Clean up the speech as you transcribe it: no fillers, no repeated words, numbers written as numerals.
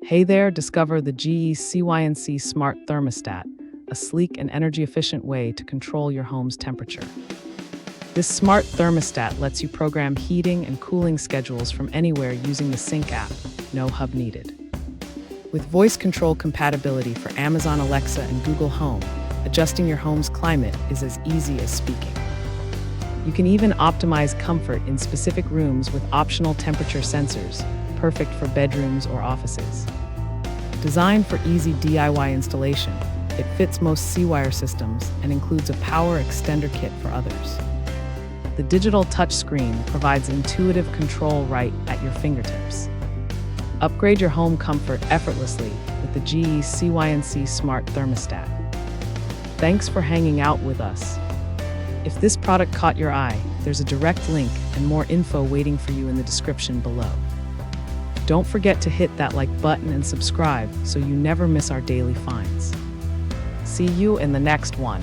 Hey there, discover the GEcync Smart Thermostat, a sleek and energy-efficient way to control your home's temperature. This smart thermostat lets you program heating and cooling schedules from anywhere using the Cync app, no hub needed. With voice control compatibility for Amazon Alexa and Google Home, adjusting your home's climate is as easy as speaking. You can even optimize comfort in specific rooms with optional temperature sensors, perfect for bedrooms or offices. Designed for easy DIY installation, it fits most C-wire systems and includes a power extender kit for others. The digital touchscreen provides intuitive control right at your fingertips. Upgrade your home comfort effortlessly with the GEcync Smart Thermostat. Thanks for hanging out with us. If this product caught your eye, there's a direct link and more info waiting for you in the description below. Don't forget to hit that like button and subscribe so you never miss our daily finds. See you in the next one.